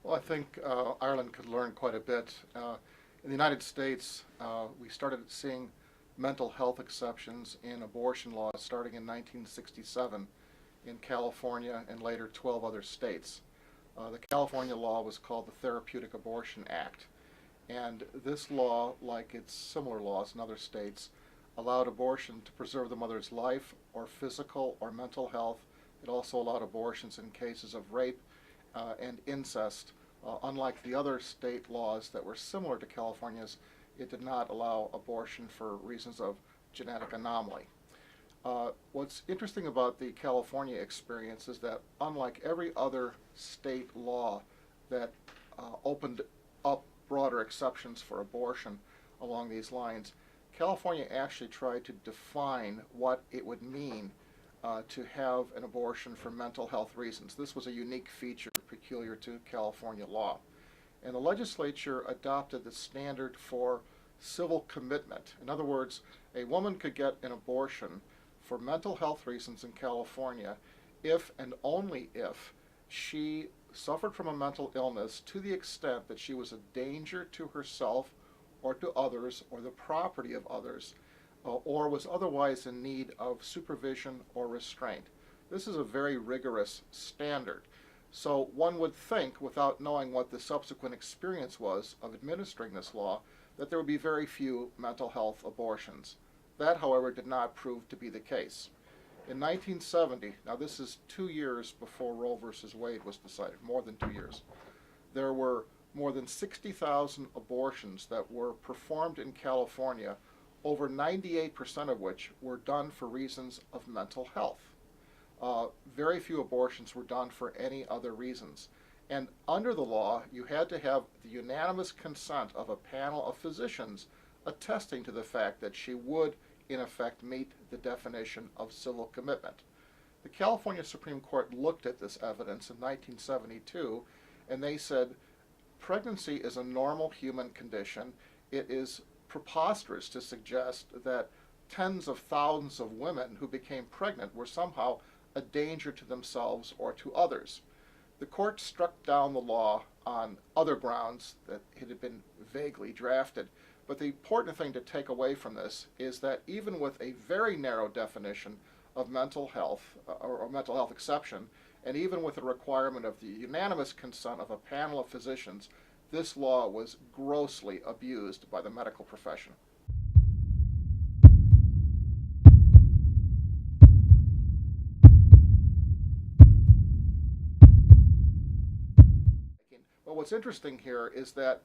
Well, I think Ireland could learn quite a bit. In the United States, we started seeing mental health exceptions in abortion laws starting in 1967 in California and later 12 other states. The California law was called the Therapeutic Abortion Act. And this law, like its similar laws in other states, allowed abortion to preserve the mother's life or physical or mental health. It also allowed abortions in cases of rape and incest. Unlike the other state laws that were similar to California's, it did not allow abortion for reasons of genetic anomaly. What's interesting about the California experience is that unlike every other state law that opened up broader exceptions for abortion along these lines, California actually tried to define what it would mean to have an abortion for mental health reasons. This was a unique feature peculiar to California law. And the legislature adopted the standard for civil commitment. In other words, a woman could get an abortion for mental health reasons in California if and only if she suffered from a mental illness to the extent that she was a danger to herself or to others or the property of others, or was otherwise in need of supervision or restraint. This is a very rigorous standard. So one would think, without knowing what the subsequent experience was of administering this law, that there would be very few mental health abortions. That, however, did not prove to be the case. In 1970, now this is 2 years before Roe versus Wade was decided, more than 2 years, there were more than 60,000 abortions that were performed in California, over 98% of which were done for reasons of mental health. Very few abortions were done for any other reasons. And under the law, you had to have the unanimous consent of a panel of physicians attesting to the fact that she would, in effect, meet the definition of civil commitment. The California Supreme Court looked at this evidence in 1972, and they said, pregnancy is a normal human condition. It is preposterous to suggest that tens of thousands of women who became pregnant were somehow a danger to themselves or to others. The court struck down the law on other grounds that it had been vaguely drafted. But the important thing to take away from this is that even with a very narrow definition of mental health or mental health exception, and even with the requirement of the unanimous consent of a panel of physicians, this law was grossly abused by the medical profession. But what's interesting here is that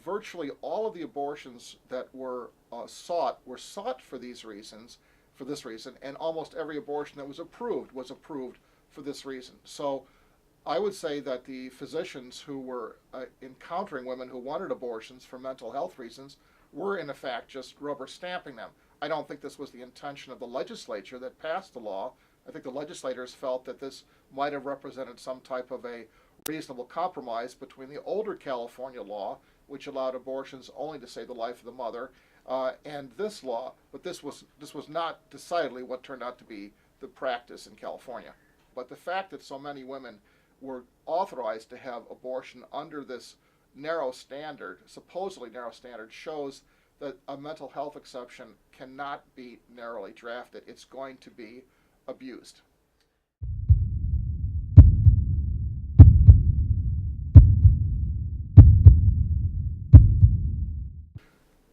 virtually all of the abortions that were sought for these reasons, for this reason, and almost every abortion that was approved for this reason. So I would say that the physicians who were encountering women who wanted abortions for mental health reasons were in effect just rubber stamping them. I don't think this was the intention of the legislature that passed the law. I think the legislators felt that this might have represented some type of a reasonable compromise between the older California law, which allowed abortions only to save the life of the mother, and this law. But this was not decidedly what turned out to be the practice in California. But the fact that so many women were authorized to have abortion under this narrow standard, supposedly narrow standard, shows that a mental health exception cannot be narrowly drafted. It's going to be abused.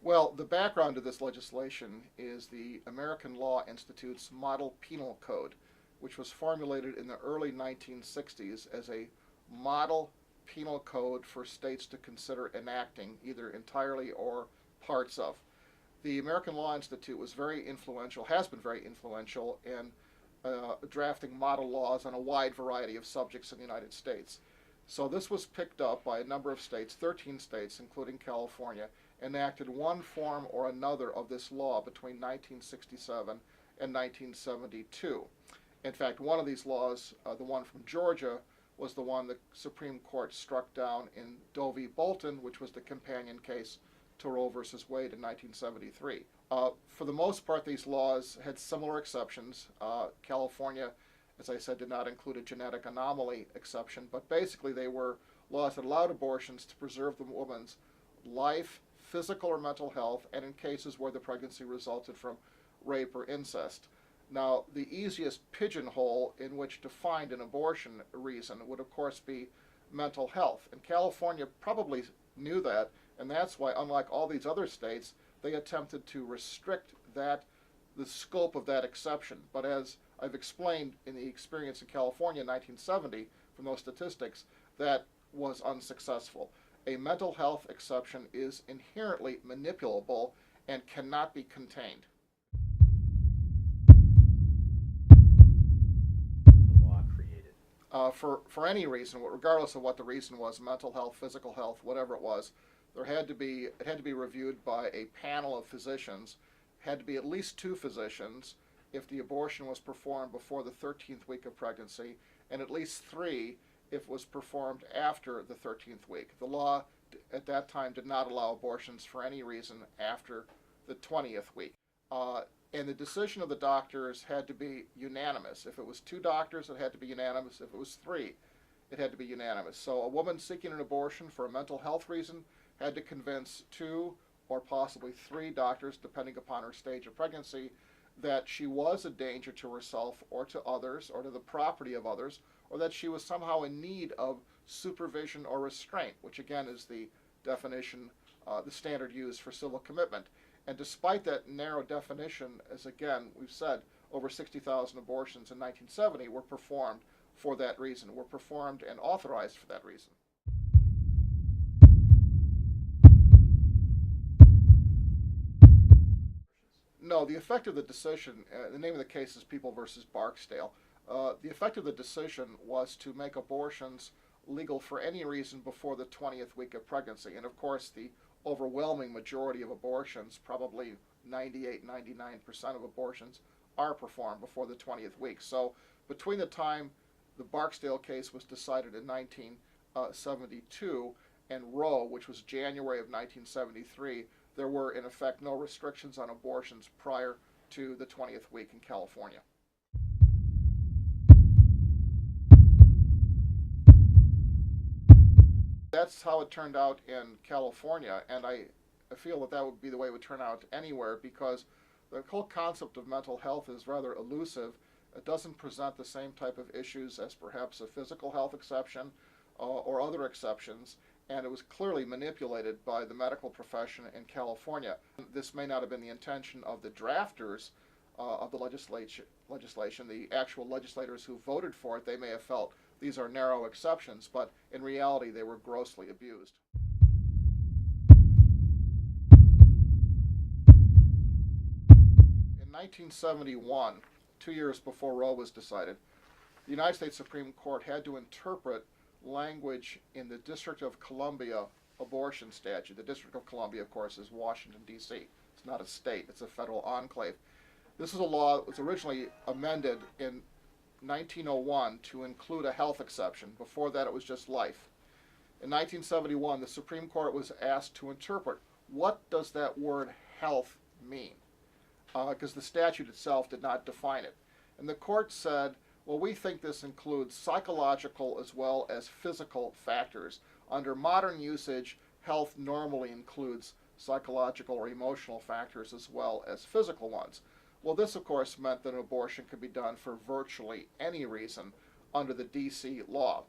Well, the background to this legislation is the American Law Institute's Model Penal Code, which was formulated in the early 1960s as a model penal code for states to consider enacting, either entirely or parts of. The American Law Institute was very influential, has been very influential in drafting model laws on a wide variety of subjects in the United States. So this was picked up by a number of states, 13 states, including California, enacted one form or another of this law between 1967 and 1972. In fact, one of these laws, the one from Georgia, was the one the Supreme Court struck down in Doe v. Bolton, which was the companion case to Roe versus Wade in 1973. For the most part, these laws had similar exceptions. California, as I said, did not include a genetic anomaly exception, but basically they were laws that allowed abortions to preserve the woman's life, physical or mental health, and in cases where the pregnancy resulted from rape or incest. Now, the easiest pigeonhole in which to find an abortion reason would, of course, be mental health. And California probably knew that, and that's why, unlike all these other states, they attempted to restrict the scope of that exception. But as I've explained in the experience in California in 1970 from those statistics, that was unsuccessful. A mental health exception is inherently manipulable and cannot be contained. The law created. For any reason, regardless of what the reason was, mental health, physical health, whatever it was, it had to be reviewed by a panel of physicians. It had to be at least 2 physicians if the abortion was performed before the 13th week of pregnancy, and at least 3 if it was performed after the 13th week. The law at that time did not allow abortions for any reason after the 20th week. And the decision of the doctors had to be unanimous. If it was 2 doctors, it had to be unanimous. If it was 3, it had to be unanimous. So a woman seeking an abortion for a mental health reason had to convince 2 or possibly 3 doctors, depending upon her stage of pregnancy, that she was a danger to herself or to others or to the property of others, or that she was somehow in need of supervision or restraint, which again is the definition, the standard used for civil commitment. And despite that narrow definition, as again we've said, over 60,000 abortions in 1970 were performed for that reason, were performed and authorized for that reason. No, the effect of the decision, the name of the case is People versus Barksdale. The effect of the decision was to make abortions legal for any reason before the 20th week of pregnancy. And of course, the overwhelming majority of abortions, probably 98-99% of abortions, are performed before the 20th week. So between the time the Barksdale case was decided in 1972 and Roe, which was January of 1973, there were in effect no restrictions on abortions prior to the 20th week in California. That's how it turned out in California, and I feel that that would be the way it would turn out anywhere, because the whole concept of mental health is rather elusive. It doesn't present the same type of issues as perhaps a physical health exception or other exceptions, and it was clearly manipulated by the medical profession in California. This may not have been the intention of the drafters of the legislation, the actual legislators who voted for it. They may have felt these are narrow exceptions, but in reality they were grossly abused. In 1971, 2 years before Roe was decided, the United States Supreme Court had to interpret language in the District of Columbia abortion statute. The District of Columbia, of course, is Washington, D.C. It's not a state, it's a federal enclave. This is a law that was originally amended in 1901 to include a health exception. Before that, it was just life. In 1971, the Supreme Court was asked to interpret, what does that word health mean? Because the statute itself did not define it. And the court said, well, we think this includes psychological as well as physical factors. Under modern usage, health normally includes psychological or emotional factors as well as physical ones. Well, this, of course, meant that an abortion could be done for virtually any reason under the D.C. law.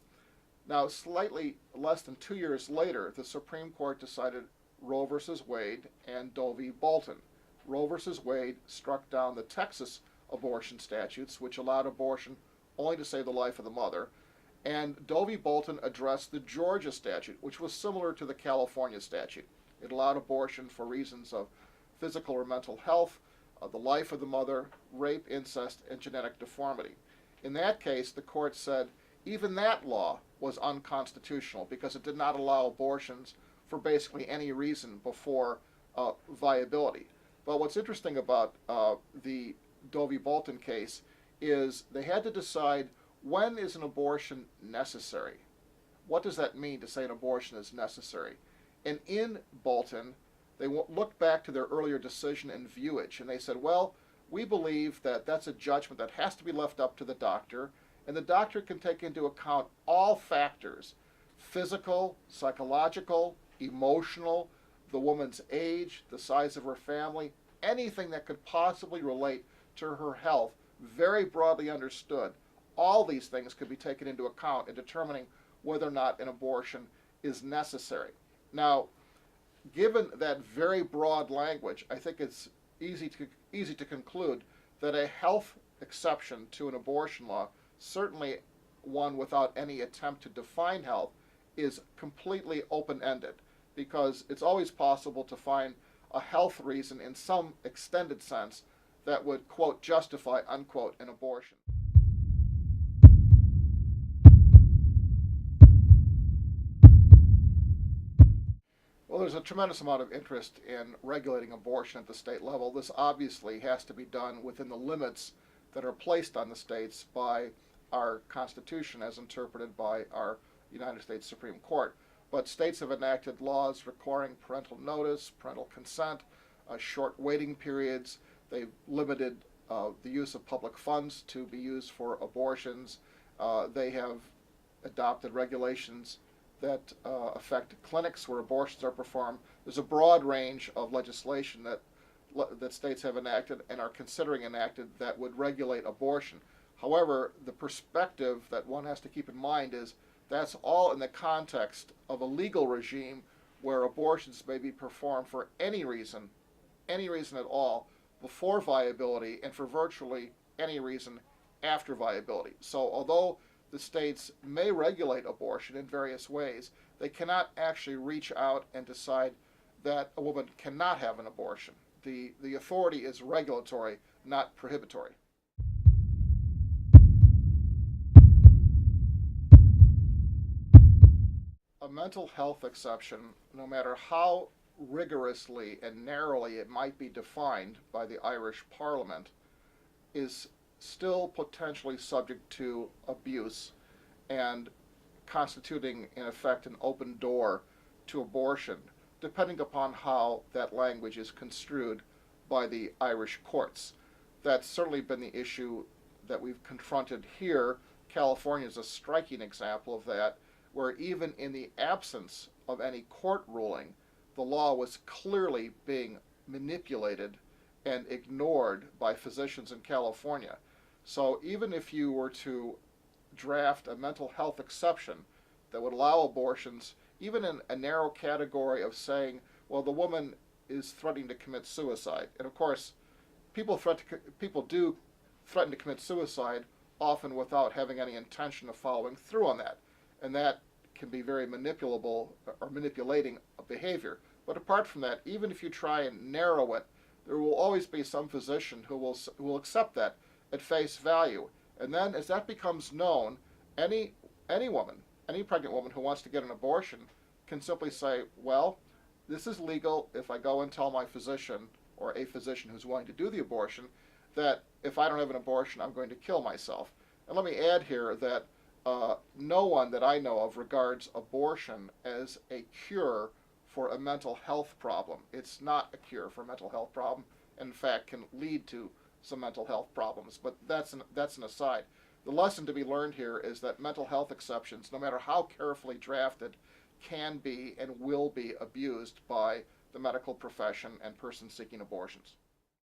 Now, slightly less than 2 years later, the Supreme Court decided Roe v. Wade and Doe v. Bolton. Roe v. Wade struck down the Texas abortion statutes, which allowed abortion only to save the life of the mother, and Doe v. Bolton addressed the Georgia statute, which was similar to the California statute. It allowed abortion for reasons of physical or mental health, the life of the mother, rape, incest, and genetic deformity. In that case, the court said even that law was unconstitutional because it did not allow abortions for basically any reason before viability. But what's interesting about the Doe v. Bolton case is they had to decide, when is an abortion necessary? What does that mean to say an abortion is necessary? And in Bolton, they looked back to their earlier decision in Viewage, and they said, well, we believe that that's a judgment that has to be left up to the doctor, and the doctor can take into account all factors, physical, psychological, emotional, the woman's age, the size of her family, anything that could possibly relate to her health, very broadly understood. All these things could be taken into account in determining whether or not an abortion is necessary. Now, given that very broad language, I think it's easy to conclude that a health exception to an abortion law, certainly one without any attempt to define health, is completely open-ended, because it's always possible to find a health reason in some extended sense that would, quote, justify, unquote, an abortion. Well, there's a tremendous amount of interest in regulating abortion at the state level. This obviously has to be done within the limits that are placed on the states by our Constitution as interpreted by our United States Supreme Court. But states have enacted laws requiring parental notice, parental consent, short waiting periods. They've limited the use of public funds to be used for abortions. They have adopted regulations that affect clinics where abortions are performed. There's a broad range of legislation that states have enacted and are considering enacted that would regulate abortion. However, the perspective that one has to keep in mind is that's all in the context of a legal regime where abortions may be performed for any reason at all, before viability, and for virtually any reason after viability. So although the states may regulate abortion in various ways, they cannot actually reach out and decide that a woman cannot have an abortion. The authority is regulatory, not prohibitory. A mental health exception, no matter how rigorously and narrowly it might be defined by the Irish Parliament, is still potentially subject to abuse and constituting, in effect, an open door to abortion, depending upon how that language is construed by the Irish courts. That's certainly been the issue that we've confronted here. California is a striking example of that, where even in the absence of any court ruling, the law was clearly being manipulated and ignored by physicians in California. So even if you were to draft a mental health exception that would allow abortions, even in a narrow category of saying, well, the woman is threatening to commit suicide. And of course, people do threaten to commit suicide, often without having any intention of following through on that. And that can be very manipulable or manipulating a behavior. But apart from that, even if you try and narrow it, there will always be some physician who will accept that at face value. And then as that becomes known, any woman, any pregnant woman who wants to get an abortion can simply say, well, this is legal if I go and tell my physician or a physician who's willing to do the abortion that if I don't have an abortion, I'm going to kill myself. And let me add here that no one that I know of regards abortion as a cure for a mental health problem. It's not a cure for a mental health problem. In fact, can lead to some mental health problems. But that's an aside. The lesson to be learned here is that mental health exceptions, no matter how carefully drafted, can be and will be abused by the medical profession and persons seeking abortions.